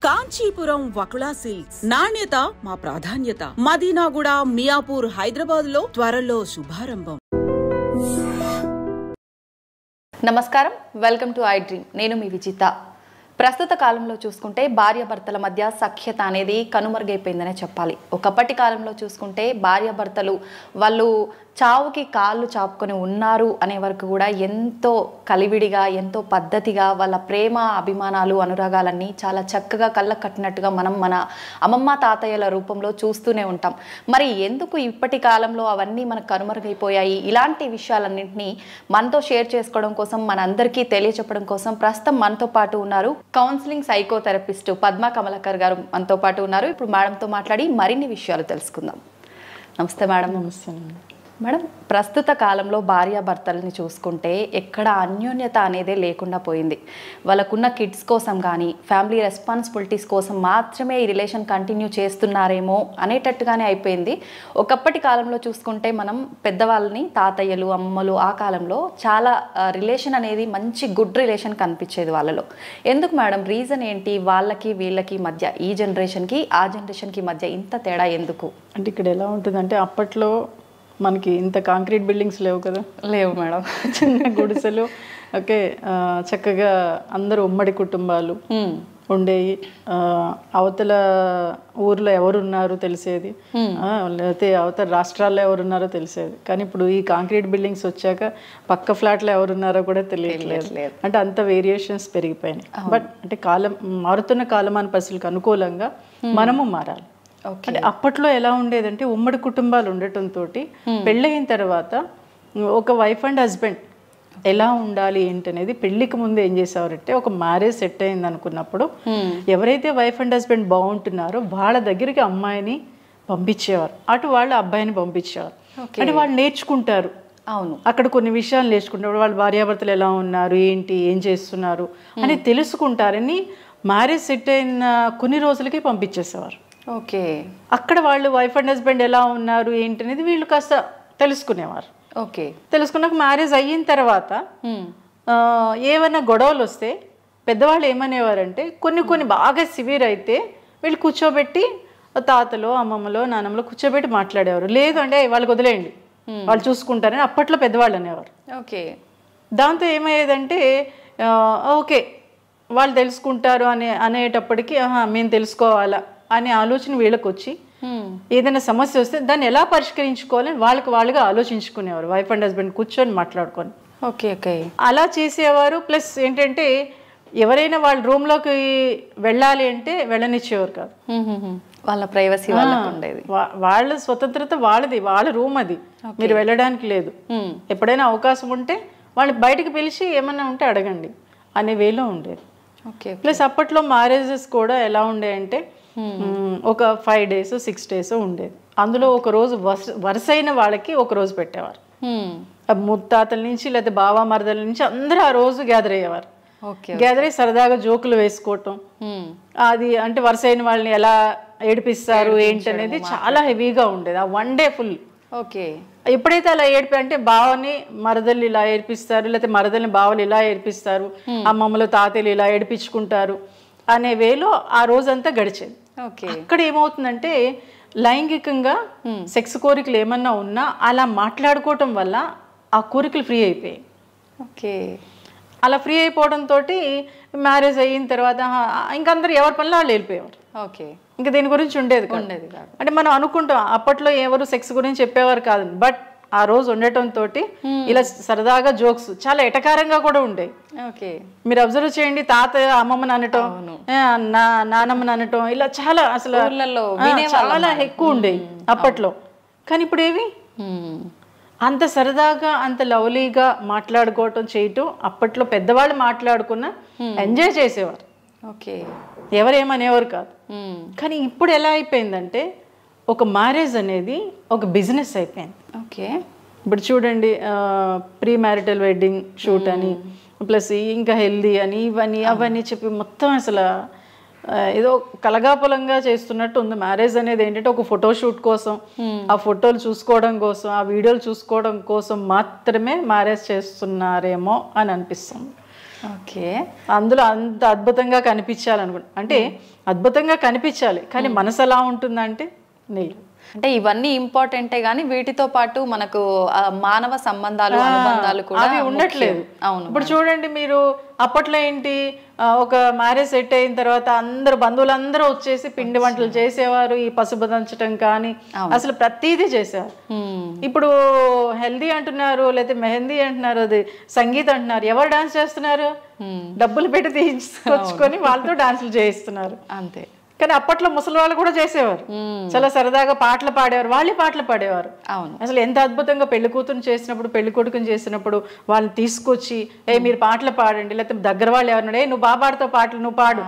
Kanchipuram Vakula silks నాణ్యత మా ప్రాధాన్యత. మదీనాగూడ, మియాపూర్, హైదరాబాద్ లో త్వరలో శుభారంభం. నమస్కారం, వెల్కమ్ టు ఐ డ్రీమ్. నేను మీ విజిత. ప్రస్తుత కాలంలో చూసుకుంటే భార్యాభర్తల మధ్య సఖ్యత అనేది కనుమరుగైపోయిందనే చెప్పాలి. ఒకప్పటి కాలంలో చూసుకుంటే భార్యాభర్తలు వాళ్ళు చావుకి కాళ్ళు చాపుకొని ఉన్నారు అనే వరకు కూడా ఎంతో కలివిడిగా, ఎంతో పద్ధతిగా వాళ్ళ ప్రేమ, అభిమానాలు, అనురాగాలన్నీ చాలా చక్కగా కళ్ళకు కట్టినట్టుగా మనం మన అమ్మమ్మ తాతయ్యల రూపంలో చూస్తూనే ఉంటాం. మరి ఎందుకు ఇప్పటి కాలంలో అవన్నీ మనకు కనుమరుగైపోయాయి? ఇలాంటి విషయాలన్నింటినీ మనతో షేర్ చేసుకోవడం కోసం, మనందరికీ తెలియచెప్పడం కోసం ప్రస్తుతం మనతో పాటు ఉన్నారు కౌన్సిలింగ్ సైకోథెరపిస్ట్ పద్మా కమలాకర్ గారు మనతో పాటు ఉన్నారు. ఇప్పుడు మేడంతో మాట్లాడి మరిన్ని విషయాలు తెలుసుకుందాం. నమస్తే మేడం. నమస్తే మేడం, ప్రస్తుత కాలంలో భార్యాభర్తల్ని చూసుకుంటే ఎక్కడ అన్యోన్యత అనేదే లేకుండా పోయింది. వాళ్ళకున్న కిడ్స్ కోసం కానీ, ఫ్యామిలీ రెస్పాన్సిబిలిటీస్ కోసం మాత్రమే ఈ రిలేషన్ కంటిన్యూ చేస్తున్నారేమో అనేటట్టుగానే అయిపోయింది. ఒకప్పటి కాలంలో చూసుకుంటే మనం పెద్దవాళ్ళని, తాతయ్యలు, అమ్మలు, ఆ కాలంలో చాలా రిలేషన్ అనేది మంచి గుడ్ రిలేషన్ కనిపించేది వాళ్ళలో. ఎందుకు మేడం, రీజన్ ఏంటి? వాళ్ళకి వీళ్ళకి మధ్య, ఈ జనరేషన్కి ఆ జనరేషన్కి మధ్య ఇంత తేడా ఎందుకు? అంటే ఇక్కడ ఎలా ఉంటుందంటే, అప్పట్లో మనకి ఇంత కాంక్రీట్ బిల్డింగ్స్ లేవు కదా. లేవు మేడం. చిన్న గుడిసెలు, ఓకే, చక్కగా అందరూ ఉమ్మడి కుటుంబాలు ఉండేవి. అవతల ఊర్లో ఎవరున్నారో తెలిసేది, లేకపోతే అవతల రాష్ట్రాల్లో ఎవరున్నారో తెలిసేది. కానీ ఇప్పుడు ఈ కాంక్రీట్ బిల్డింగ్స్ వచ్చాక పక్క ఫ్లాట్లో ఎవరున్నారో కూడా తెలియట్లేదు. అంటే అంత వేరియేషన్స్ పెరిగిపోయినాయి. బట్ అంటే కాలం మారుతున్న కాలమాన పరిస్థితులకు అనుకూలంగా మనము మారాలి. అంటే అప్పట్లో ఎలా ఉండేదంటే, ఉమ్మడి కుటుంబాలు ఉండటంతో పెళ్ళయిన తర్వాత ఒక వైఫ్ అండ్ హస్బెండ్ ఎలా ఉండాలి ఏంటనేది పెళ్లికి ముందు ఏం చేసేవారంటే, ఒక మ్యారేజ్ సెట్ అయింది అనుకున్నప్పుడు ఎవరైతే వైఫ్ అండ్ హస్బెండ్ బాగుంటున్నారో వాళ్ళ దగ్గరికి అమ్మాయిని పంపించేవారు, అటు వాళ్ళు అబ్బాయిని పంపించేవారు. అంటే వాళ్ళు నేర్చుకుంటారు. అవును, అక్కడ కొన్ని విషయాలు నేర్చుకుంటారు. వాళ్ళ భార్యాభర్తలు ఎలా ఉన్నారు, ఏంటి, ఏం చేస్తున్నారు అని తెలుసుకుంటారని మ్యారేజ్ సెట్ అయిన కొన్ని రోజులకి పంపించేసేవారు. ఓకే, అక్కడ వాళ్ళు వైఫ్ అండ్ హస్బెండ్ ఎలా ఉన్నారు ఏంటి అనేది వీళ్ళు కాస్త తెలుసుకునేవారు. ఓకే, తెలుసుకున్నాక మ్యారేజ్ అయిన తర్వాత ఏమైనా గొడవలు వస్తే పెద్దవాళ్ళు ఏమనేవారంటే, కొన్ని బాగా సివియర్ అయితే వీళ్ళు కూర్చోబెట్టి, తాతలో, అమ్మమ్మలో, నాన్నమ్మలో కూర్చోబెట్టి మాట్లాడేవారు. లేదు అంటే వాళ్ళకి వదిలేయండి, వాళ్ళు చూసుకుంటారని అప్పట్లో పెద్దవాళ్ళు అనేవారు. ఓకే, దాంతో ఏమయ్యేదంటే, ఓకే వాళ్ళు తెలుసుకుంటారు అనేటప్పటికీ మేము తెలుసుకోవాలా అనే ఆలోచన వీళ్ళకి వచ్చి, ఏదైనా సమస్య వస్తే దాన్ని ఎలా పరిష్కరించుకోవాలని వాళ్ళుగా ఆలోచించుకునేవారు, వైఫ్ అండ్ హస్బెండ్ కూర్చొని మాట్లాడుకొని. ఓకే, ఓకే, అలా చేసేవారు. ప్లస్ ఏంటంటే, ఎవరైనా వాళ్ళ రూమ్లోకి వెళ్ళాలి అంటే వెళ్ళనిచ్చేవారు కాదు. వాళ్ళ ప్రైవసీ వాళ్ళకు ఉండేది. వాళ్ళ స్వతంత్రత వాళ్ళది, వాళ్ళ రూమ్ అది, మీరు వెళ్ళడానికి లేదు. ఎప్పుడైనా అవకాశం ఉంటే వాళ్ళు బయటకు పిలిచి ఏమన్నా ఉంటే అడగండి అనే వేలో ఉండేది. ఓకే, ప్లస్ అప్పట్లో మ్యారేజెస్ కూడా ఎలా ఉండేయంటే, ఒక 5 days 6 days ఉండేది. అందులో ఒక రోజు వరుసైన వాళ్ళకి ఒక రోజు పెట్టేవారు. ముత్తాతల నుంచి లేదా బావా మరదల నుంచి అందరూ ఆ రోజు గ్యాదర్ అయ్యేవారు. గ్యాదర్ అయ్యి సరదాగా జోకులు వేసుకోవటం, అది అంటే వరుసైన వాళ్ళని ఎలా ఏడిపిస్తారు ఏంటనేది చాలా హెవీగా ఉండేది ఆ 1 day ఫుల్. ఓకే, ఎప్పుడైతే అలా అంటే బావని మరదలు ఇలా ఏడిపిస్తారు, లేకపోతే మరదల్ని బావలు ఇలా ఏడిపిస్తారు, అమ్మమ్మలు తాతయ్యలు ఇలా ఏడిపించుకుంటారు అనే వేలో ఆ రోజంతా గడిచేది. అక్కడ ఏమవుతుందంటే, లైంగికంగా సెక్స్ కోరికలు ఏమన్నా ఉన్నా అలా మాట్లాడుకోవటం వల్ల ఆ కోరికలు ఫ్రీ అయిపోయాయి. ఓకే, అలా ఫ్రీ అయిపోవడంతో మ్యారేజ్ అయిన తర్వాత ఇంకందరూ ఎవరి పనిలో వాళ్ళు వెళ్ళిపోయేవారు. ఓకే, ఇంకా దీని గురించి ఉండేది కాదు. అంటే మనం అనుకుంటాం అప్పట్లో ఎవరు సెక్స్ గురించి చెప్పేవారు కాదు, బట్ ఆ రోజు ఉండటంతో ఇలా సరదాగా జోక్స్ చాలా ఎటకారంగా కూడా ఉండేవి. ఓకే, మీరు అబ్జర్వ్ చేయండి, తాత అమ్మమ్మని అనటం, నానమ్మని అనటం, ఇలా చాలా అసలు చాలా ఎక్కువ ఉండేవి అప్పట్లో. కానీ ఇప్పుడు ఏవి అంత సరదాగా, అంత లవ్లీగా మాట్లాడుకోవటం చేయటం అప్పట్లో పెద్దవాళ్ళు మాట్లాడుకున్న ఎంజాయ్ చేసేవారు. ఓకే, ఎవరేమనేవారు కాదు. కానీ ఇప్పుడు ఎలా అయిపోయిందంటే, ఒక మ్యారేజ్ అనేది ఒక బిజినెస్ అయిపోయింది. ఓకే, ఇప్పుడు చూడండి, ప్రీ మ్యారిటల్ వెడ్డింగ్ షూట్ అని, ప్లస్ ఇంకా హెల్దీ అని, ఇవన్నీ అవన్నీ చెప్పి మొత్తం అసలు ఏదో కలగాపులంగా చేస్తున్నట్టు ఉంది. మ్యారేజ్ అనేది ఏంటంటే ఒక ఫోటోషూట్ కోసం, ఆ ఫోటోలు చూసుకోవడం కోసం, ఆ వీడియోలు చూసుకోవడం కోసం మాత్రమే మ్యారేజ్ చేస్తున్నారేమో అని అనిపిస్తుంది. ఓకే. అందులో అంత అద్భుతంగా కనిపించాలనుకుంటా, అంటే అద్భుతంగా కనిపించాలి, కానీ మనసు ఎలా ఉంటుందంటే నీళ్ళు. అంటే ఇవన్నీ ఇంపార్టెంటే గానీ వీటితో పాటు మనకు మానవ సంబంధాలు, అనుబంధాలు కూడా అవి ఉండట్లేదు. అవును. ఇప్పుడు చూడండి మీరు, అప్పట్లో ఏంటి, ఒక మ్యారేజ్ సెట్ అయిన తర్వాత అందరు బంధువులందరూ వచ్చేసి పిండి వంటలు చేసేవారు, ఈ పసుపు దంచడం కానీ అసలు ప్రతిదీ చేసేవారు. ఇప్పుడు హెల్దీ అంటున్నారు, లేకపోతే మెహందీ అంటున్నారు, అది సంగీత్ అంటున్నారు, ఎవరు డాన్స్ చేస్తున్నారు? డబ్బులు పెట్టి తీసుకొచ్చుకొని వాళ్ళతో డాన్సులు చేయిస్తున్నారు అంతే. కానీ అప్పట్లో ముసలి వాళ్ళు కూడా చేసేవారు, చాలా సరదాగా పాటలు పాడేవారు, వాళ్ళే పాటలు పాడేవారు. అవును. అసలు ఎంత అద్భుతంగా పెళ్లి కూతురు చేసినప్పుడు, పెళ్లి కొడుకుని చేసినప్పుడు వాళ్ళని తీసుకొచ్చి మీరు పాటలు పాడండి, లేకపోతే దగ్గర వాళ్ళు ఎవరు నువ్వు బాగా పాడుతావు పాటలు, నువ్వు పాడు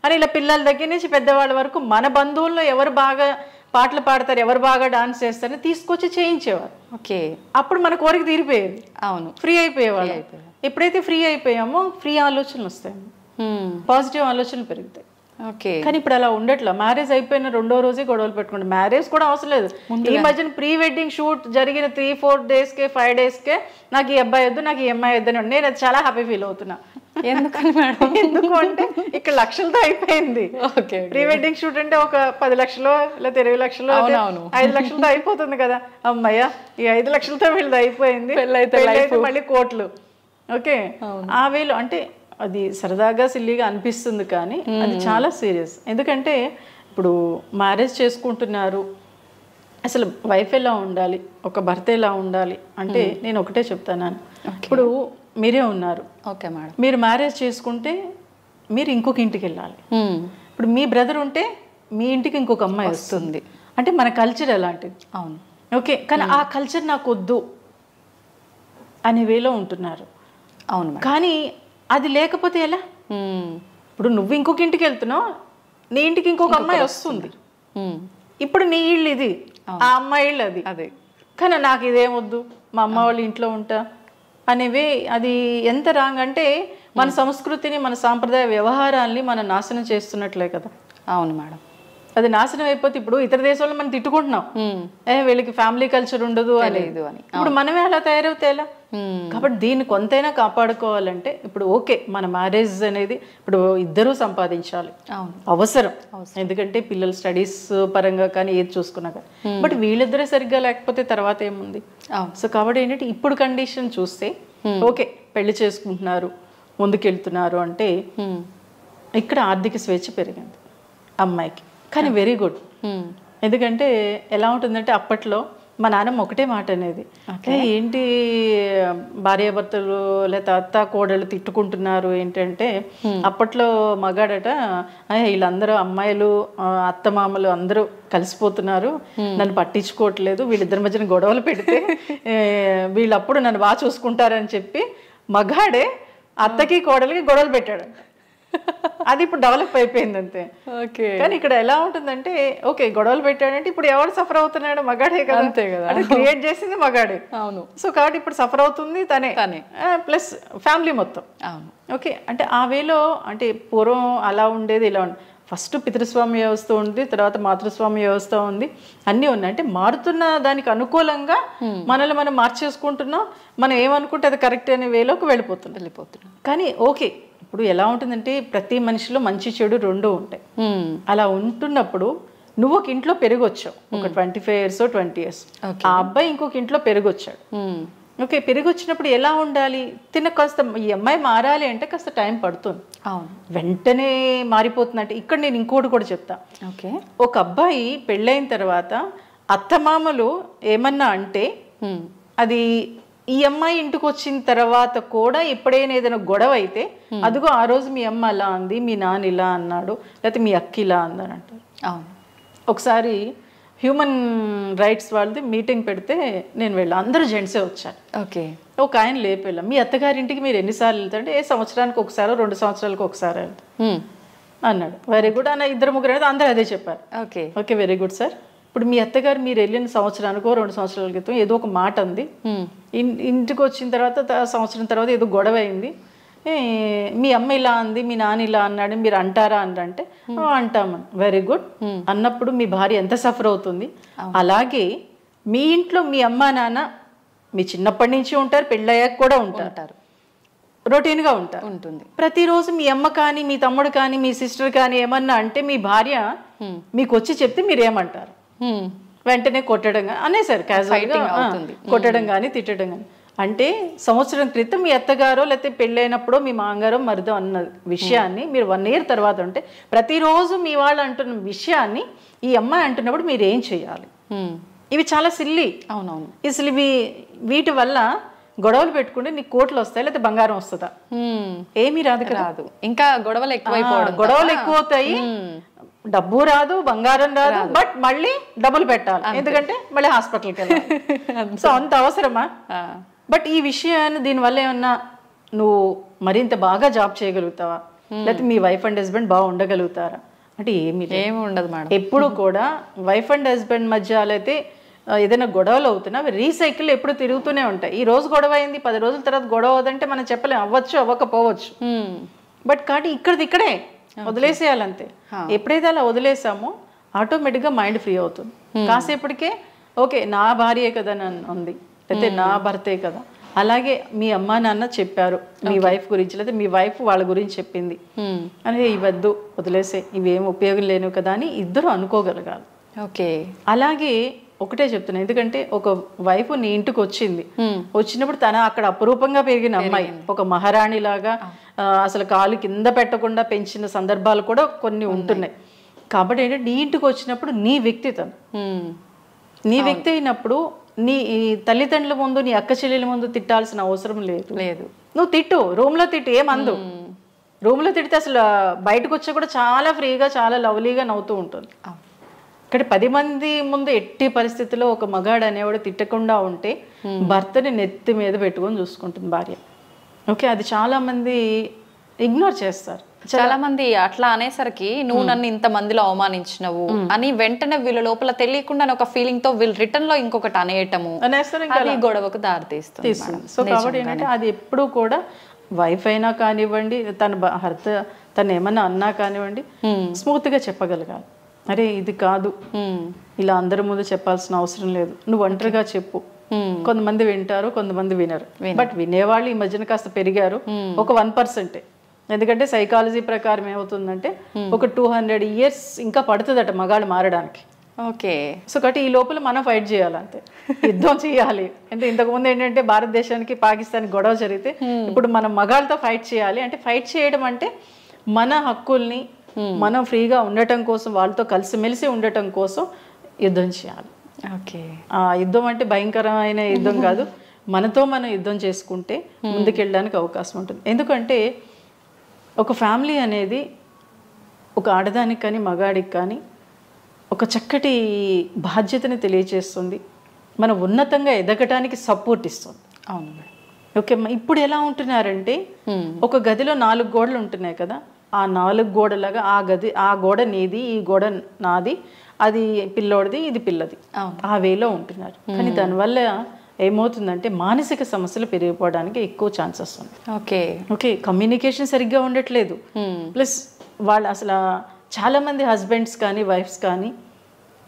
అని ఇలా పిల్లల దగ్గర నుంచి పెద్దవాళ్ళ వరకు మన బంధువుల్లో ఎవరు బాగా పాటలు పాడతారు, ఎవరు బాగా డాన్స్ చేస్తారని తీసుకొచ్చి చేయించేవారు. ఓకే. అప్పుడు మన కోరిక తీరిపోయేది. అవును. ఫ్రీ అయిపోయేవాళ్ళు. ఎప్పుడైతే ఫ్రీ అయిపోయామో ఫ్రీ ఆలోచనలు వస్తాయి, పాజిటివ్ ఆలోచనలు పెరుగుతాయి. ఓకే. కానీ ఇప్పుడు అలా ఉండట్లా. మ్యారేజ్ అయిపోయిన 2వ రోజే గొడవలు పెట్టుకుంటాం. మ్యారేజ్ కూడా అవసరం లేదు, ఈ మధ్యన ప్రీ వెడ్డింగ్ షూట్ జరిగిన 3-4 డేస్కే 5 డేస్కే నాకు ఈ అబ్బాయి వద్దు, నాకు ఈ అమ్మాయి వద్దు అని నేను అది చాలా హ్యాపీ ఫీల్ అవుతున్నా. ఎందుకని మేడం? ఎందుకు అంటే ఇక్కడ లక్షలతో అయిపోయింది. ప్రీ వెడ్డింగ్ షూట్ అంటే ఒక 10 లక్షలు లేదా 20 లక్షలు 5 లక్షలతో అయిపోతుంది కదా. అమ్మయ్య ఈ 5 లక్షలతో వీళ్ళది అయిపోయింది, పెళ్ళైతే మళ్ళీ కోట్లు. ఓకే, ఆ వేలు అంటే అది సరదాగా సిల్లీగా అనిపిస్తుంది, కానీ అది చాలా సీరియస్. ఎందుకంటే ఇప్పుడు మ్యారేజ్ చేసుకుంటున్నారు, అసలు వైఫ్ ఎలా ఉండాలి, ఒక భర్త ఎలా ఉండాలి అంటే నేను ఒకటే చెప్తాను. ఇప్పుడు మీరే ఉన్నారు, ఓకే మేడం, మీరు మ్యారేజ్ చేసుకుంటే మీరు ఇంకొక ఇంటికి వెళ్ళాలి. ఇప్పుడు మీ బ్రదర్ ఉంటే మీ ఇంటికి ఇంకొక అమ్మాయి వస్తుంది. అంటే మన కల్చర్ ఎలాంటిది. అవును. ఓకే, కానీ ఆ కల్చర్ నాకు వద్దు అనే వేలో ఉంటున్నారు. అవును. కానీ అది లేకపోతే ఎలా? ఇప్పుడు నువ్వు ఇంకొక ఇంటికి వెళ్తున్నావు, నీ ఇంటికి ఇంకొక అమ్మాయి వస్తుంది. ఇప్పుడు నీ ఇల్లు ఇది, ఆ అమ్మాయి ఇల్లు అది. అదే. కానీ నాకు ఇదేమొద్దు, మా అమ్మ వాళ్ళ ఇంట్లో ఉంటా అనేవి, అది ఎంత రాంగ్ అంటే మన సంస్కృతిని, మన సాంప్రదాయ వ్యవహారాల్ని మనం నాశనం చేస్తున్నట్లే కదా. అవును మేడం. అది నాశనం అయిపోతే ఇప్పుడు ఇతర దేశాల్లో మనం తిట్టుకుంటున్నాం, వీళ్ళకి ఫ్యామిలీ కల్చర్ ఉండదు అని. ఇప్పుడు మనమే అలా తయారవుతే ఎలా? కాబట్టి దీన్ని కొంతైనా కాపాడుకోవాలంటే ఇప్పుడు ఓకే, మన మ్యారేజ్ అనేది ఇప్పుడు ఇద్దరూ సంపాదించాలి, అవసరం. ఎందుకంటే పిల్లల స్టడీస్ పరంగా కానీ ఏది చూసుకున్నా కానీ. బట్ వీళ్ళిద్దరే సరిగ్గా లేకపోతే తర్వాత ఏముంది? సో కాబట్టి ఏంటంటే ఇప్పుడు కండిషన్ చూస్తే ఓకే, పెళ్లి చేసుకుంటున్నారు, ముందుకెళ్తున్నారు అంటే ఇక్కడ ఆర్థిక స్వేచ్ఛ పెరిగింది అమ్మాయికి. కానీ వెరీ గుడ్. ఎందుకంటే ఎలా ఉంటుందంటే అప్పట్లో మా నాన్నమ్మ ఒకటే మాట అనేది, ఏంటి భార్యాభర్తలు లేదా అత్త కోడలు తిట్టుకుంటున్నారు ఏంటంటే, అప్పట్లో మగాడట వీళ్ళందరూ అమ్మాయిలు అత్తమామలు అందరూ కలిసిపోతున్నారు, నన్ను పట్టించుకోవట్లేదు, వీళ్ళిద్దరి మధ్యన గొడవలు పెడితే వీళ్ళప్పుడు నన్ను బాగా చూసుకుంటారని చెప్పి మగాడే అత్తకి కోడలికి గొడవలు పెట్టాడు. అది ఇప్పుడు డెవలప్ అయిపోయింది అంతే. ఓకే. కానీ ఇక్కడ ఎలా ఉంటుందంటే ఓకే, గొడవలు పెట్టాడంటే ఇప్పుడు ఎవరు సఫర్ అవుతున్నాడు? మగాడే కదా. అంతే కదా, అంటే క్రియేట్ చేసింది మగాడే. అవును. సో కాబట్టి ఇప్పుడు సఫర్ అవుతుంది తనే, ప్లస్ ఫ్యామిలీ మొత్తం. అవును. ఓకే, అంటే ఆ వేలో అంటే పూర్వం అలా ఉండేది, ఇలా ఉంది. ఫస్ట్ పితృస్వామ్య వ్యవస్థ ఉంది, తర్వాత మాతృస్వామ్య వ్యవస్థ ఉంది, అన్నీ ఉన్నాయి. అంటే మారుతున్న దానికి అనుకూలంగా మనల్ని మనం మార్చేసుకుంటున్నాం, మనం ఏమనుకుంటే అది కరెక్ట్ అనే వేలోకి వెళ్ళిపోతున్నాం. కానీ ఓకే, ఇప్పుడు ఎలా ఉంటుందంటే ప్రతి మనిషిలో మంచి చెడు రెండు ఉంటాయి. అలా ఉంటున్నప్పుడు నువ్వు ఒక ఇంట్లో పెరిగొచ్చావు, ఒక 25 years 20 years, ఆ అబ్బాయి ఇంకొక ఇంట్లో పెరిగొచ్చాడు. ఓకే, పెరిగొచ్చినప్పుడు ఎలా ఉండాలి? కాస్త ఈ అమ్మాయి మారాలి అంటే కాస్త టైం పడుతుంది, వెంటనే మారిపోతుందంటే. ఇక్కడ నేను ఇంకోటి కూడా చెప్తా. ఓకే, ఒక అబ్బాయి పెళ్ళైన తర్వాత అత్తమామలు ఏమన్నా అంటే అది ఈ అమ్మాయి ఇంటికి వచ్చిన తర్వాత కూడా ఎప్పుడైనా ఏదైనా గొడవ అయితే అదిగో ఆ రోజు మీ అమ్మ అలా అంది, మీ నాన్న ఇలా అన్నాడు, లేకపోతే మీ అక్క ఇలా అందని అంటారు. ఒకసారి హ్యూమన్ రైట్స్ వాళ్ళది మీటింగ్ పెడితే నేను వెళ్ళా, అందరూ జెంట్సే వచ్చారు. ఓకే, ఒక ఆయన లేపెళ్ళా, మీ అత్తగారింటికి మీరు ఎన్నిసార్లు వెళ్తారంటే సంవత్సరానికి ఒకసారి 2 సంవత్సరాలకు ఒకసారి వెళ్తారు అన్నాడు. వెరీ గుడ్ అన్న, 2-3 అనేది అందరూ అదే చెప్పారు. Okay okay, very good sir. ఇప్పుడు మీ అత్తగారు మీరు వెళ్ళిన సంవత్సరానికో 2 సంవత్సరాల క్రితం ఏదో ఒక మాట అంది, ఇంటికి వచ్చిన తర్వాత సంవత్సరం తర్వాత ఏదో గొడవ అయింది, మీ అమ్మ ఇలా అంది, మీ నాన్న ఇలా అన్నాడు, మీరు అంటారా అంటే అంటామని. Very good. అన్నప్పుడు మీ భార్య ఎంత సఫర్ అవుతుంది? అలాగే మీ ఇంట్లో మీ అమ్మ నాన్న మీ చిన్నప్పటి నుంచి ఉంటారు, పెళ్ళయ్యాక కూడా ఉంటారు. రొటీన్గా ఉంటారు. ఉంటుంది. ప్రతిరోజు మీ అమ్మ కానీ మీ తమ్ముడు కానీ మీ సిస్టర్ కానీ ఏమన్నా అంటే మీ భార్య మీకు వచ్చి చెప్తే మీరు ఏమంటారు? వెంటనే కొట్టడం కానీ అనేసారు, క్యాజువల్గా కొట్టడం కానీ తిట్టడం కానీ. అంటే సంవత్సరం క్రితం మీ అత్తగారో లేకపోతే పెళ్ళైనప్పుడో మీ మామగారో మరిదో అన్న విషయాన్ని మీరు 1 year తర్వాత ఉంటే ప్రతిరోజు మీ వాళ్ళు అంటున్న విషయాన్ని ఈ అమ్మాయి అంటున్నప్పుడు మీరు ఏం చేయాలి? ఇవి చాలా సిల్లీ. అవునవును. అసలు వీటి వల్ల గొడవలు పెట్టుకుంటే నీకు కోట్లు వస్తాయి లేకపోతే బంగారం వస్తుందా? ఏమీ రాదు రాదు. ఇంకా గొడవలు ఎక్కువైపోవడం, గొడవలు ఎక్కువ అవుతాయి, డబ్బు రాదు, బంగారం రాదు, బట్ మళ్ళీ డబ్బులు పెట్టాలి, ఎందుకంటే మళ్ళీ హాస్పిటల్కి వెళ్ళాలి. సో అంత అవసరమా? బట్ ఈ విషయాన్ని దీనివల్ల ఏమన్నా నువ్వు మరింత బాగా జాబ్ చేయగలుగుతావా, లేకపోతే మీ వైఫ్ అండ్ హస్బెండ్ బాగా ఉండగలుగుతారా అంటే ఏమి ఉండదు మేడం. ఎప్పుడు కూడా వైఫ్ అండ్ హస్బెండ్ మధ్య అయితే ఏదైనా గొడవలు అవుతున్నా అవి రీసైకిల్ ఎప్పుడు తిరుగుతూనే ఉంటాయి. ఈ రోజు గొడవ అయింది, 10 రోజుల తర్వాత గొడవ అవుదంటే మనం చెప్పలేం, అవ్వచ్చు అవ్వకపోవచ్చు. బట్ కాబట్టి ఇక్కడే వదిలేసేయాలంతే. ఎప్పుడైతే అలా వదిలేసామో ఆటోమేటిక్గా మైండ్ ఫ్రీ అవుతుంది. కాసేపటికే ఓకే నా భార్యే కదా నన్ను ఉంది, లేకపోతే నా భర్తే కదా, అలాగే మీ అమ్మా నాన్న చెప్పారు మీ వైఫ్ గురించి, లేకపోతే మీ వైఫ్ వాళ్ళ గురించి చెప్పింది అని ఇవద్దు వదిలేసే, ఇవేం ఉపయోగం లేను కదా అని ఇద్దరు అనుకోగలగాలి. ఓకే. అలాగే ఒకటే చెప్తున్నా, ఎందుకంటే ఒక వైఫ్ నీ ఇంటికి వచ్చినప్పుడు తన అక్కడ అపురూపంగా పెరిగిన అమ్మాయి ఒక మహారాణి లాగా అసలు కాలు కింద పెట్టకుండా పెంచిన సందర్భాలు కూడా కొన్ని ఉంటున్నాయి. కాబట్టి ఏంటంటే నీ ఇంటికి వచ్చినప్పుడు నీ వ్యక్తిత్వం, నీ వ్యక్తి అయినప్పుడు నీ తల్లిదండ్రుల ముందు నీ అక్క చెల్లెల ముందు తిట్టాల్సిన అవసరం లేదు. నువ్వు తిట్టు, రూమ్లో తిట్టు, ఏమందు. రూమ్లో తిడితే అసలు బయటకు వచ్చా కూడా చాలా ఫ్రీగా చాలా లవ్లీగా నవ్వుతూ ఉంటుంది. ఇక్కడ 10 మంది ముందు ఎట్టి పరిస్థితుల్లో ఒక మగాడు అనేవాడు తిట్టకుండా ఉంటే భర్తని నెత్తి మీద పెట్టుకొని చూసుకుంటుంది భార్య. ఓకే, అది చాలా మంది ఇగ్నోర్ చేస్తారు. చాలా మంది అట్లా అనేసరికి నువ్వు నన్ను ఇంత మందిలో అవమానించినవు అని వెంటనే వీళ్ళ లోపల తెలియకుండా ఒక ఫీలింగ్ తో వీళ్ళు రిటర్న్ లో ఇంకొకటి అనేయటము, అది గొడవకు దారితీస్తుంది. సో కాబట్టి ఏంటంటే అది ఎప్పుడు కూడా వైఫ్ అయినా కానివ్వండి, తన భర్త తను ఏమన్నా అన్నా కానివ్వండి, స్మూత్ గా చెప్పగలగాలి. అరే ఇది కాదు, ఇలా అందరి ముందు చెప్పాల్సిన అవసరం లేదు, నువ్వు ఒంటరిగా చెప్పు. కొంతమంది వింటారు, కొంతమంది వినరు. బట్ వినేవాళ్ళు ఈ మధ్యన కాస్త పెరిగారు, ఒక 1%. ఎందుకంటే సైకాలజీ ప్రకారం ఏమవుతుందంటే ఒక 200 years ఇంకా పడుతుందట మగాళ్ళు మారడానికి. ఓకే. సో కాబట్టి ఈ లోపల మనం ఫైట్ చేయాలంతే, యుద్ధం చేయాలి. అంటే ఇంతకుముందు ఏంటంటే భారతదేశానికి పాకిస్తాన్ గొడవ జరిగితే ఇప్పుడు మనం మగాళ్ళతో ఫైట్ చేయాలి. అంటే ఫైట్ చేయడం అంటే మన హక్కుల్ని మనం ఫ్రీగా ఉండటం కోసం, వాళ్ళతో కలిసిమెలిసి ఉండటం కోసం యుద్ధం చేయాలి. ఓకే. ఆ యుద్ధం అంటే భయంకరమైన యుద్ధం కాదు, మనతో మనం యుద్ధం చేసుకుంటే ముందుకెళ్ళడానికి అవకాశం ఉంటుంది. ఎందుకంటే ఒక ఫ్యామిలీ అనేది ఒక ఆడదానికి కానీ మగాడికి కానీ ఒక చక్కటి బాధ్యతని తెలియజేస్తుంది, మనం ఉన్నతంగా ఎదగటానికి సపోర్ట్ ఇస్తుంది. అవును. ఓకే, ఇప్పుడు ఎలా ఉంటున్నారంటే ఒక గదిలో 4 గోడలు ఉంటున్నాయి కదా, ఆ 4 గోడలాగా ఆ గోడ నీది, ఈ గోడ నాది, అది పిల్లోడిది, ఇది పిల్లది, ఆ వేలో ఉంటున్నారు. కానీ దానివల్ల ఏమవుతుందంటే మానసిక సమస్యలు పెరిగిపోవడానికి ఎక్కువ ఛాన్సెస్ ఉంది. ఓకే, కమ్యూనికేషన్ సరిగ్గా ఉండట్లేదు. ప్లస్ వాళ్ళు అసలు చాలా మంది హస్బెండ్స్ కానీ వైఫ్స్ కానీ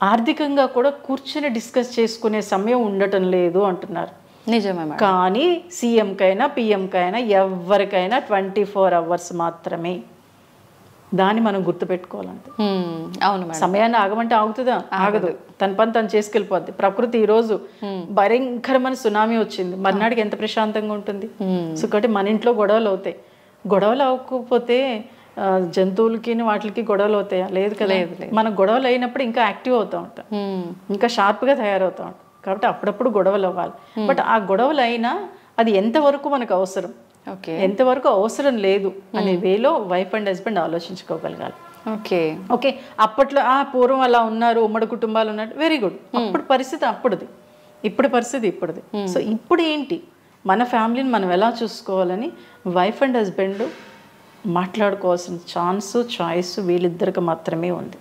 ఆర్థికంగా కూడా కూర్చొని డిస్కస్ చేసుకునే సమయం ఉండటం లేదు అంటున్నారు. నిజమే. కానీ సీఎంకైనా పిఎంకైనా ఎవరికైనా 24 hours మాత్రమే. దాన్ని మనం గుర్తుపెట్టుకోవాలంటే. అవును. సమయాన్ని ఆగమంటే ఆగుతుందా? ఆగదు. తన పని తను చేసుకెళ్ళిపోద్ది. ప్రకృతి ఈరోజు భయంకరమైన సునామీ వచ్చింది, మర్నాడికి ఎంత ప్రశాంతంగా ఉంటుంది. సో కాబట్టి మన ఇంట్లో గొడవలు అవుతాయి. గొడవలు అవ్వకపోతే జంతువులకి వాటికి గొడవలు అవుతాయా? లేదు కదా. మన గొడవలు అయినప్పుడు ఇంకా యాక్టివ్ అవుతూ ఉంటాం, ఇంకా షార్ప్గా తయారవుతూ ఉంటాం. కాబట్టి అప్పుడప్పుడు గొడవలు అవ్వాలి. బట్ ఆ గొడవలు అయినా అది ఎంతవరకు మనకు అవసరం, ఎంతవరకు అవసరం లేదు అనే వేలో వైఫ్ అండ్ హస్బెండ్ ఆలోచించుకోగలగాలి. ఓకే, అప్పట్లో పూర్వం అలా ఉన్నారు, ఉమ్మడి కుటుంబాలు ఉన్నారు, వెరీ గుడ్. అప్పుడు పరిస్థితి అప్పుడుది, ఇప్పుడు పరిస్థితి ఇప్పుడుది. సో ఇప్పుడు ఏంటి, మన ఫ్యామిలీని మనం ఎలా చూసుకోవాలని వైఫ్ అండ్ హస్బెండ్ మాట్లాడుకోవాల్సిన చాయిస్ వీళ్ళిద్దరికి మాత్రమే ఉంది.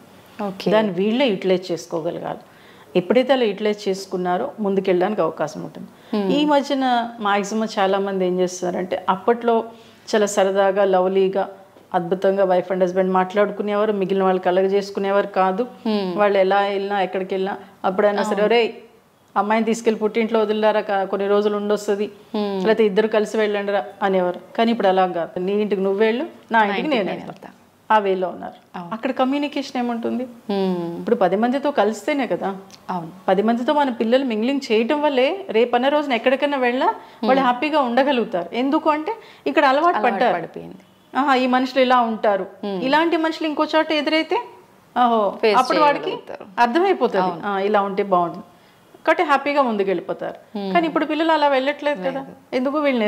దాన్ని వీళ్ళే యూటిలైజ్ చేసుకోగలగాలి. ఎప్పుడైతే అలా యూటిలైజ్ చేసుకున్నారో ముందుకెళ్ళడానికి అవకాశం ఉంటుంది. ఈ మధ్యన మాక్సిమం చాలా మంది ఏం చేస్తున్నారంటే అప్పట్లో చాలా సరదాగా లవ్లీగా అద్భుతంగా వైఫ్ అండ్ హస్బెండ్ మాట్లాడుకునేవారు, మిగిలిన వాళ్ళు కలగ చేసుకునేవారు కాదు. వాళ్ళు ఎలా వెళ్ళినా ఎక్కడికి వెళ్ళినా అప్పుడైనా సరే ఒరే అమ్మాయిని తీసుకెళ్ళి పుట్టింట్లో వదిలేరా, కొన్ని రోజులు ఉండొస్తుంది, లేకపోతే ఇద్దరు కలిసి వెళ్ళండిరా అనేవారు. కానీ ఇప్పుడు అలా కాదు, నీ ఇంటికి నువ్వు వెళ్ళు, నా ఇంటికి నేను వెళ్తా, ఆ వేలో ఉన్నారు. అక్కడ కమ్యూనికేషన్ ఏముంటుంది? ఇప్పుడు 10 మందితో కలిస్తేనే కదా. 10 మందితో మన పిల్లలు మింగ్లింగ్ చేయటం వల్లే రేపన్న రోజున ఎక్కడికైనా వెళ్ళా వాళ్ళు హ్యాపీగా ఉండగలుగుతారు. ఎందుకు అంటే ఇక్కడ అలవాటు పడిపోయింది. ఈ మనుషులు ఇలా ఉంటారు, ఇలాంటి మనుషులు ఇంకో చోట ఎదురైతే అప్పుడు వాడికి అర్థమైపోతుంది ఇలా ఉంటే బాగుంటుంది, కాబట్టి హ్యాపీగా ముందుకు వెళ్ళిపోతారు. కానీ ఇప్పుడు పిల్లలు అలా వెళ్ళట్లేదు కదా. ఎందుకు? వీళ్ళు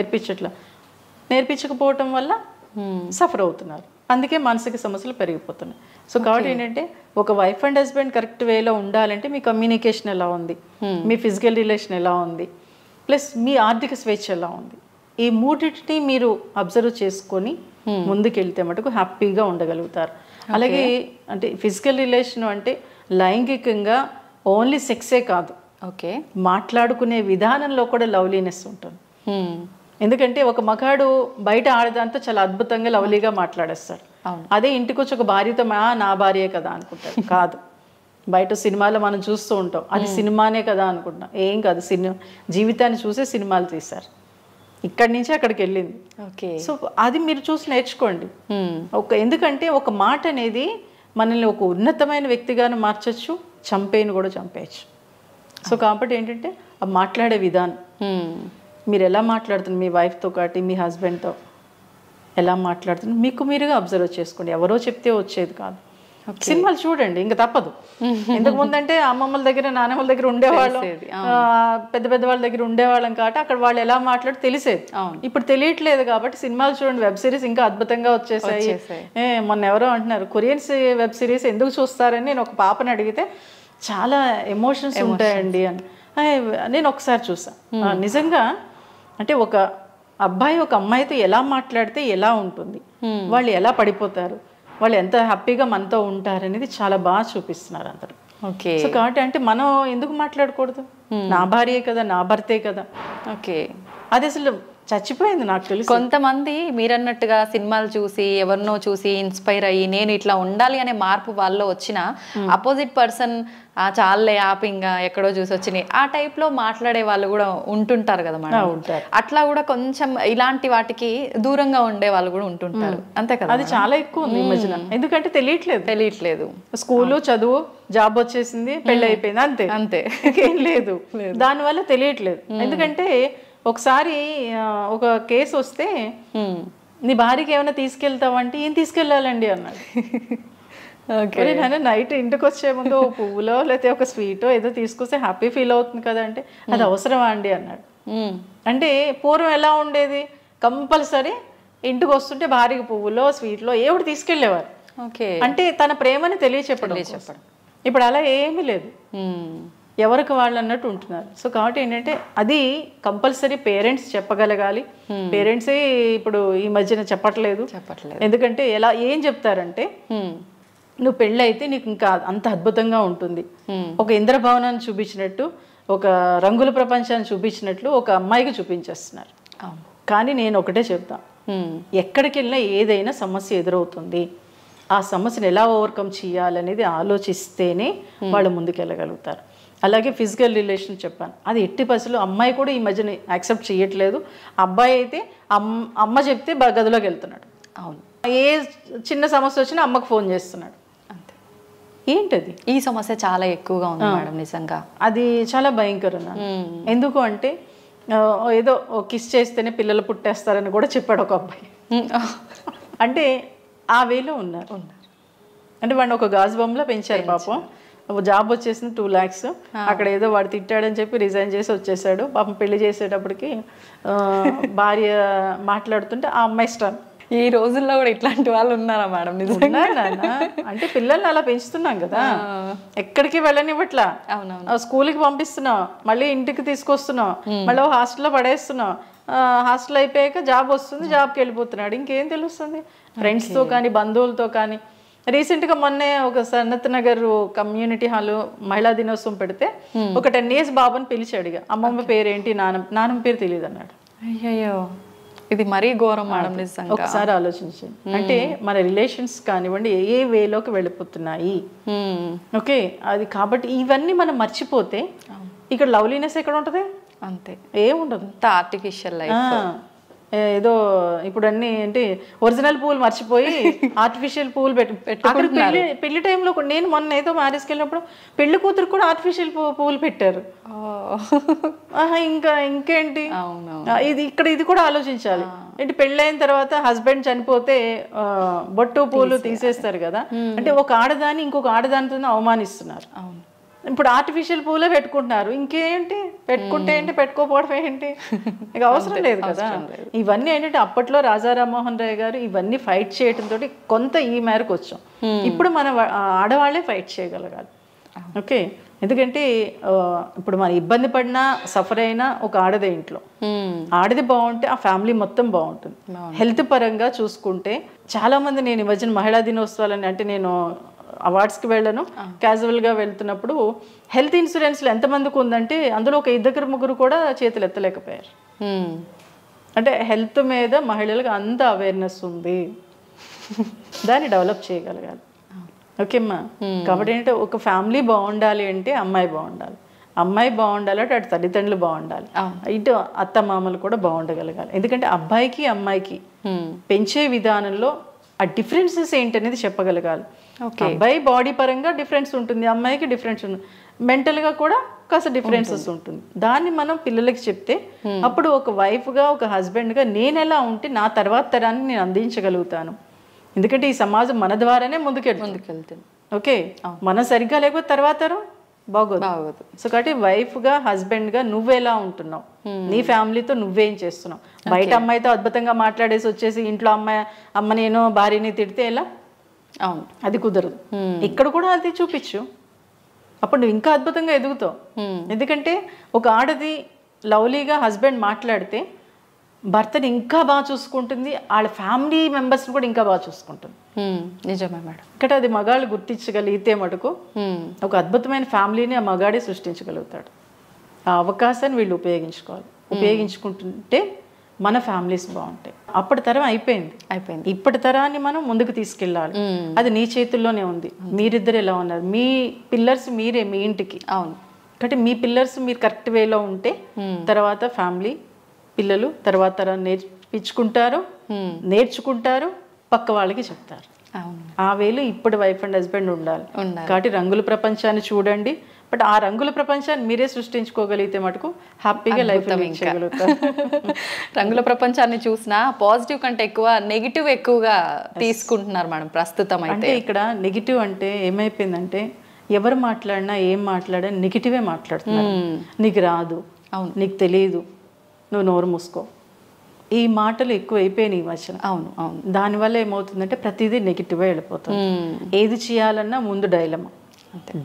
నేర్పించకపోవటం వల్ల సఫర్ అవుతున్నారు. అందుకే మానసిక సమస్యలు పెరిగిపోతున్నాయి. సో కాబట్టి ఏంటంటే ఒక వైఫ్ అండ్ హస్బెండ్ కరెక్ట్ వేలో ఉండాలంటే మీ కమ్యూనికేషన్ ఎలా ఉంది, మీ ఫిజికల్ రిలేషన్ ఎలా ఉంది, ప్లస్ మీ ఆర్థిక స్వేచ్ఛ ఎలా ఉంది, ఈ మూడింటిని మీరు అబ్జర్వ్ చేసుకొని ముందుకెళ్తే మటుకు హ్యాపీగా ఉండగలుగుతారు. అలాగే అంటే ఫిజికల్ రిలేషన్ అంటే లైంగికంగా ఓన్లీ సెక్సే కాదు, మాట్లాడుకునే విధానంలో కూడా లవ్లీనెస్ ఉంటుంది. ఎందుకంటే ఒక మగాడు బయట ఆడదాంతో చాలా అద్భుతంగా లవ్లీగా మాట్లాడేస్తాడు. అదే ఇంటికి వచ్చి ఒక భార్యతో నా భార్యే కదా అనుకుంటాడు. కాదు, బయట సినిమాలో మనం చూస్తూ ఉంటాం, అది సినిమానే కదా అనుకుంటాం. ఏం కాదు, జీవితాన్ని చూసే సినిమాలు తీశారు, ఇక్కడి నుంచి అక్కడికి వెళ్ళింది. సో అది మీరు చూసి నేర్చుకోండి. ఎందుకంటే ఒక మాట అనేది మనల్ని ఒక ఉన్నతమైన వ్యక్తిగాను మార్చచ్చు, చంపేను కూడా చంపేయచ్చు. సో కాబట్టి ఏంటంటే ఆ మాట్లాడే విధానం, మీరు ఎలా మాట్లాడుతున్నారు మీ వైఫ్తో కాటి మీ హస్బెండ్తో ఎలా మాట్లాడుతున్నారు మీకు మీరుగా అబ్జర్వ్ చేసుకోండి. ఎవరో చెప్తే వచ్చేది కాదు. సినిమాలు చూడండి, ఇంకా తప్పదు. ఇంతకు ముందంటే అమ్మమ్మల దగ్గర నాన్నమ్మల దగ్గర ఉండేవాళ్ళం, పెద్ద పెద్ద వాళ్ళ దగ్గర ఉండేవాళ్ళం కాబట్టి అక్కడ వాళ్ళు ఎలా మాట్లాడి తెలిసేది. ఇప్పుడు తెలియట్లేదు కాబట్టి సినిమాలు చూడండి, వెబ్ సిరీస్ ఇంకా అద్భుతంగా వచ్చేసాయి. మొన్న ఎవరో అంటున్నారు కొరియన్స్ వెబ్ సిరీస్ ఎందుకు చూస్తారని నేను ఒక పాపని అడిగితే చాలా ఎమోషన్స్ ఉంటాయండి అని. నేను ఒకసారి చూసాను. నిజంగా అంటే ఒక అబ్బాయి ఒక అమ్మాయితో ఎలా మాట్లాడితే ఎలా ఉంటుంది, వాళ్ళు ఎలా పడిపోతారు, వాళ్ళు ఎంత హ్యాపీగా మనతో ఉంటారు అనేది చాలా బాగా చూపిస్తున్నారు అందరూ. సో కాబట్టి అంటే మనం ఎందుకు మాట్లాడకూడదు? నా భార్యే కదా, నా భర్తే కదా. అది అసలు చచ్చిపోయింది నాకు తెలుసు. కొంతమంది మీరన్నట్టుగా సినిమాలు చూసి ఎవరినో చూసి ఇన్స్పైర్ అయ్యి నేను ఇట్లా ఉండాలి అనే మార్పు వాళ్ళలో వచ్చిన అపోజిట్ పర్సన్ చాలే ఆపింగా ఎక్కడో చూసి వచ్చినాయి ఆ టైప్ లో మాట్లాడే వాళ్ళు కూడా ఉంటుంటారు కదా మేడం. అట్లా కూడా కొంచెం ఇలాంటి వాటికి దూరంగా ఉండే వాళ్ళు కూడా ఉంటుంటారు, అంతే కదా. అది చాలా ఎక్కువ ఉంది ఈ మధ్యన. ఎందుకంటే తెలియట్లేదు. స్కూలు చదువు జాబ్ వచ్చేసింది, పెళ్ళి అయిపోయింది, అంతే ఏం లేదు. దానివల్ల తెలియట్లేదు. ఎందుకంటే ఒకసారి ఒక కేసు వస్తే నీ భార్యకి ఏమైనా తీసుకెళ్తావంటే ఏం తీసుకెళ్ళాలండి అన్నాడు. నేను నైట్ ఇంటికి వచ్చే ముందు ఓ పువ్వులో లేకపోతే ఒక స్వీటో ఏదో తీసుకొస్తే హ్యాపీ ఫీల్ అవుతుంది కదా అంటే అది అవసరమా అండి అన్నాడు. అంటే పూర్వం ఎలా ఉండేది, కంపల్సరీ ఇంటికి వస్తుంటే భార్యకి పువ్వులో స్వీట్లో ఏమిటి తీసుకెళ్లేవారు. అంటే తన ప్రేమని తెలియచెప్పడం. ఇప్పుడు అలా ఏమీ లేదు, ఎవరికి వాళ్ళు అన్నట్టు ఉంటున్నారు. సో కాబట్టి ఏంటంటే అది కంపల్సరీ పేరెంట్స్ చెప్పగలగాలి. పేరెంట్సే ఇప్పుడు ఈ మధ్యన చెప్పట్లేదు. ఎందుకంటే ఏం చెప్తారంటే నువ్వు పెళ్ళి అయితే నీకు ఇంకా అంత అద్భుతంగా ఉంటుంది, ఒక ఇంద్రభవనాన్ని చూపించినట్టు, ఒక రంగుల ప్రపంచాన్ని చూపించినట్లు ఒక అమ్మాయికి చూపించేస్తున్నారు. కానీ నేను ఒకటే చెప్తా, ఎక్కడికి వెళ్ళినా ఏదైనా సమస్య ఎదురవుతుంది, ఆ సమస్యను ఎలా ఓవర్కమ్ చేయాలనేది ఆలోచిస్తేనే వాళ్ళు ముందుకెళ్ళగలుగుతారు. అలాగే ఫిజికల్ రిలేషన్ చెప్పాను, అది ఎట్టి పరిస్థితుల్లో అమ్మాయి కూడా ఈ మధ్యన యాక్సెప్ట్ చేయట్లేదు. అబ్బాయి అయితే అమ్మ చెప్తే గదిలోకి వెళ్తున్నాడు. ఏ చిన్న సమస్య వచ్చినా అమ్మకు ఫోన్ చేస్తున్నాడు. ఏంటది? ఈ సమస్య చాలా ఎక్కువగా ఉంది మేడం నిజంగా. అది చాలా భయంకరం. ఎందుకు అంటే ఏదో కిస్ చేస్తేనే పిల్లలు పుట్టేస్తారని కూడా చెప్పాడు ఒక అబ్బాయి. అంటే ఆ వేలో ఉన్నారు. అంటే వాడిని ఒక గాజు బొమ్మలో పెంచారు పాపం. జాబ్ వచ్చేసింది 2 lakhs. అక్కడ ఏదో వాడు తిట్టాడని చెప్పి రిజైన్ చేసి వచ్చేసాడు. పాపం పెళ్లి చేసేటప్పటికి భార్య మాట్లాడుతుంటే ఆ అమ్మాయి ఇష్టం. ఈ రోజుల్లో కూడా ఇట్లాంటి వాళ్ళు ఉన్నారా మేడం? నిజంగా అంటే పిల్లల్ని అలా పెంచుతున్నాం కదా, ఎక్కడికి వెళ్ళనివ్వట్లా. స్కూల్కి పంపిస్తున్నాం, మళ్ళీ ఇంటికి తీసుకొస్తున్నాం, మళ్ళీ హాస్టల్లో పడేస్తున్నాం. హాస్టల్ అయిపోయాక జాబ్ వస్తుంది, జాబ్కి వెళ్ళిపోతున్నాడు. ఇంకేం తెలుస్తుంది? ఫ్రెండ్స్తో కానీ బంధువులతో కానీ. రీసెంట్గా మొన్నే ఒక సనత్ నగర్ కమ్యూనిటీ హాల్ మహిళా దినోత్సవం పెడితే ఒక 10 years బాబుని పిలిచాడు. అమ్మమ్మ పేరేంటి, నాన్నమ్మ పేరు తెలియదు అన్నాడు. అయ్యో, ఇది మరీ ఘోరం మేడం నిజంగా. ఒకసారి ఆలోచించండి. అంటే మన రిలేషన్స్ కానివ్వండి ఏ వేలోకి వెళ్ళిపోతున్నాయి. ఓకే, అది కాబట్టి ఇవన్నీ మనం మర్చిపోతే ఇక్కడ లవ్లీనెస్ ఎక్కడ ఉంటుంది? అంతే, ఏముండదు. అంత ఆర్టిఫిషియల్ లైఫ్. ఏదో ఇప్పుడు అన్ని ఏంటి ఒరిజినల్ పూలు మర్చిపోయి ఆర్టిఫిషియల్ పూలు అక్కడ పెళ్లి టైంలో నేను మొన్న ఏదో మ్యారేజ్కి వెళ్ళినప్పుడు పెళ్లి కూతురు కూడా ఆర్టిఫిషియల్ పూలు పెట్టారు. ఇంకేంటి ఇది ఇక్కడ ఇది కూడా ఆలోచించాలి. ఏంటి పెళ్ళైన తర్వాత హస్బెండ్ చనిపోతే బొట్టు పూలు తీసేస్తారు కదా, అంటే ఒక ఆడదాన్ని ఇంకొక ఆడదానితో అవమానిస్తున్నారు. ఇప్పుడు ఆర్టిఫిషియల్ పూలే పెట్టుకుంటున్నారు. ఇంకేంటి పెట్టుకుంటే ఏంటి, పెట్టుకోపోవడం ఏంటి, ఇక అవసరం లేదు కదా. ఇవన్నీ ఏంటంటే అప్పట్లో రాజా రామ్మోహన్ రాయ్ గారు ఇవన్నీ ఫైట్ చేయడంతో కొంత ఈ మేరకు వచ్చాం. ఇప్పుడు మన ఆడవాళ్లే ఫైట్ చేయగలగాలి. ఓకే, ఎందుకంటే ఇప్పుడు మన ఇబ్బంది పడినా సఫర్ అయినా ఒక ఆడదే ఇంట్లో, ఆడది బాగుంటే ఆ ఫ్యామిలీ మొత్తం బాగుంటుంది. హెల్త్ పరంగా చూసుకుంటే చాలా మంది, నేను ఈ మధ్యన మహిళా దినోత్సవాలని అంటే నేను అవార్డ్స్కి వెళ్ళను, క్యాజువల్గా వెళ్తున్నప్పుడు హెల్త్ ఇన్సూరెన్స్లో ఎంతమందికి ఉందంటే అందులో ఒక 2-3 కూడా చేతులు ఎత్తలేకపోయారు. అంటే హెల్త్ మీద మహిళలకు అంత అవేర్నెస్ ఉంది, దాన్ని డెవలప్ చేయగలగాలి. ఓకేమ్మా, కాబట్టి ఏంటంటే ఒక ఫ్యామిలీ బాగుండాలి అంటే అమ్మాయి బాగుండాలి, అమ్మాయి బాగుండాలంటే అటు తల్లిదండ్రులు బాగుండాలి, ఇటు అత్త మామలు కూడా బాగుండగలగాలి. ఎందుకంటే అబ్బాయికి అమ్మాయికి పెంచే విధానంలో ఆ డిఫరెన్సెస్ ఏంటనేది చెప్పగలగాలి. అబ్బాయి బాడీ పరంగా డిఫరెన్స్ ఉంటుంది, అమ్మాయికి డిఫరెన్స్ ఉంటుంది, మెంటల్గా కూడా కాస్త డిఫరెన్సెస్ ఉంటుంది. దాన్ని మనం పిల్లలకి చెప్తే అప్పుడు ఒక వైఫ్గా ఒక హస్బెండ్గా నేను ఎలా ఉంటే నా తర్వాత తరాన్ని నేను అందించగలుగుతాను. ఎందుకంటే ఈ సమాజం మన ద్వారానే ముందుకెళ్తుంది. ఓకే, మనం సరిగ్గా లేకపోతే తర్వాత తరం బాగోదు. సో కాబట్టి వైఫ్గా హస్బెండ్గా నువ్వెలా ఉంటున్నావు, నీ ఫ్యామిలీతో నువ్వేం చేస్తున్నావు. బయట అమ్మాయితో అద్భుతంగా మాట్లాడేసి వచ్చేసి ఇంట్లో అమ్మ నేను భార్యని తిడితే ఎలా, అది కుదరదు. ఇక్కడ కూడా అది చూపించు, అప్పుడు నువ్వు ఇంకా అద్భుతంగా ఎదుగుతావు. ఎందుకంటే ఒక ఆడది లవ్లీగా హస్బెండ్ మాట్లాడితే భర్తని ఇంకా బాగా చూసుకుంటుంది, వాళ్ళ ఫ్యామిలీ మెంబర్స్ని కూడా ఇంకా బాగా చూసుకుంటుంది. నిజమే మేడం. ఇక్కడ అది మగాళ్ళు గుర్తించగలిగితే మటుకు ఒక అద్భుతమైన ఫ్యామిలీని ఆ మగాడే సృష్టించగలుగుతాడు. ఆ అవకాశాన్ని వీళ్ళు ఉపయోగించుకుంటుంటే మన ఫ్యామిలీస్ బాగుంటాయి. అప్పటి తరం అయిపోయింది. ఇప్పటి తరాన్ని మనం ముందుకు తీసుకెళ్ళాలి, అది నీ చేతుల్లోనే ఉంది. మీరిద్దరు ఎలా ఉన్నారు, మీ పిల్లర్స్ మీరే మీ ఇంటికి. అవును, కాబట్టి మీ పిల్లర్స్ మీరు కరెక్ట్ వేలో ఉంటే తర్వాత ఫ్యామిలీ పిల్లలు తర్వాత తరాన్ని నేర్చుకుంటారు, పక్క వాళ్ళకి చెప్తారు. ఆ వేలు ఇప్పుడు వైఫ్ అండ్ హస్బెండ్ ఉండాలి. కాబట్టి రంగుల ప్రపంచాన్ని చూడండి, బట్ ఆ రంగుల ప్రపంచాన్ని మీరే సృష్టించుకోగలిగితే మటుకు హ్యాపీగా లైఫ్ చేయగలుగుతారు. రంగుల ప్రపంచాన్ని చూసినా పాజిటివ్ కంటే ఎక్కువ నెగిటివ్ ఎక్కువగా తీసుకుంటున్నారు మేడం ప్రస్తుతం. అంటే ఇక్కడ నెగిటివ్ అంటే ఏమైపోయిందంటే ఎవరు మాట్లాడినా ఏం మాట్లాడినా నెగిటివే మాట్లాడుతున్నారు. నీకు రాదు, నీకు తెలియదు, నువ్వు నోరు మూసుకో, ఈ మాటలు ఎక్కువ అయిపోయినాయి ఈ మధ్యన. అవును, దానివల్ల ఏమవుతుందంటే ప్రతిదీ నెగిటివ్గా వెళ్ళిపోతుంది. ఏది చేయాలన్నా ముందు డైలమా,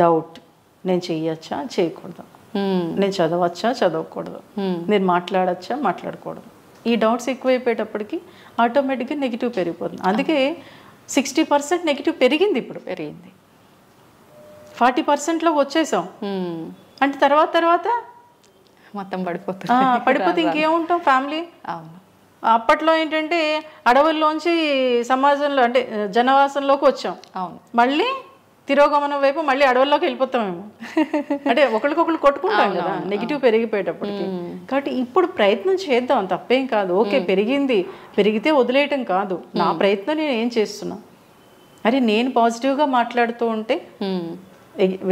డౌట్, నేను చెయ్యొచ్చా చేయకూడదు, నేను చదవచ్చా చదవకూడదు, నేను మాట్లాడచ్చా మాట్లాడకూడదు. ఈ డౌట్స్ ఎక్కువైపోయేటప్పటికి ఆటోమేటిక్గా నెగిటివ్ పెరిగిపోతుంది. అందుకే 60% నెగిటివ్ పెరిగింది, ఇప్పుడు పెరిగింది 40%లో వచ్చేసాం. అంటే తర్వాత మొత్తం పడిపోతే ఇంకేముంటాం ఫ్యామిలీ. అప్పట్లో ఏంటంటే అడవుల్లోంచి సమాజంలో అంటే జనవాసంలోకి వచ్చాం, మళ్ళీ తిరోగమనం వైపు మళ్ళీ అడవుల్లోకి వెళ్ళిపోతామేమో. అంటే ఒకరికొకరు కొట్టుకుంటాం కదా నెగిటివ్ పెరిగిపోయేటప్పటికి. కాబట్టి ఇప్పుడు ప్రయత్నం చేద్దాం, తప్పేం కాదు. ఓకే, పెరిగితే వదిలేయటం కాదు, నా ప్రయత్నం నేను ఏం చేస్తున్నా. అరే నేను పాజిటివ్గా మాట్లాడుతూ ఉంటే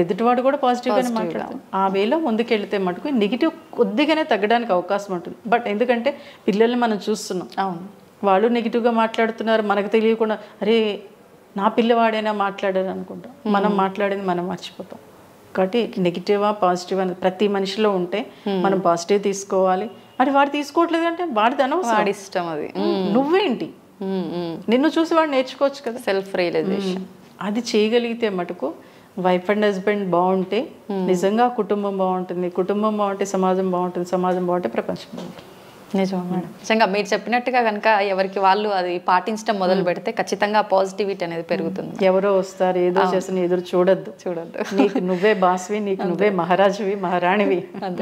ఎదుటివాడు కూడా పాజిటివ్గానే మాట్లాడతాం. ఆ వేలో ముందుకెళ్తే మటుకు నెగిటివ్ కొద్దిగానే తగ్గడానికి అవకాశం ఉంటుంది. బట్ ఎందుకంటే పిల్లల్ని మనం చూస్తున్నాం, వాళ్ళు నెగిటివ్గా మాట్లాడుతున్నారు, మనకు తెలియకుండా అరే నా పిల్లవాడైనా మాట్లాడారు అనుకుంటాం. మనం మాట్లాడింది మనం మర్చిపోతాం. కాబట్టి నెగిటివా పాజిటివ్ అనేది ప్రతి మనిషిలో ఉంటే మనం పాజిటివ్ తీసుకోవాలి. అది వాడు తీసుకోవట్లేదు అంటే వాడిది అనవసరం, ఇష్టం. అది నువ్వేంటి, నిన్ను చూసి వాడు నేర్చుకోవచ్చు కదా, సెల్ఫ్ రియలైజేషన్. అది చేయగలిగితే మటుకు వైఫ్ అండ్ హస్బెండ్ బాగుంటే నిజంగా కుటుంబం బాగుంటుంది, కుటుంబం బాగుంటే సమాజం బాగుంటుంది, సమాజం బాగుంటే ప్రపంచం బాగుంటుంది. నిజం మేడం. నిజంగా మీరు చెప్పినట్టుగా కనుక ఎవరికి వాళ్ళు అది పాటించడం మొదలు పెడితే ఖచ్చితంగా పాజిటివిటీ అనేది పెరుగుతుంది. ఎవరో వస్తారు ఏదో చేసిన ఎదురు చూడొద్దు. నీకు నువ్వే బాస్వి, నీకు నువ్వే మహారాజువి, మహారాణివి. అంతే.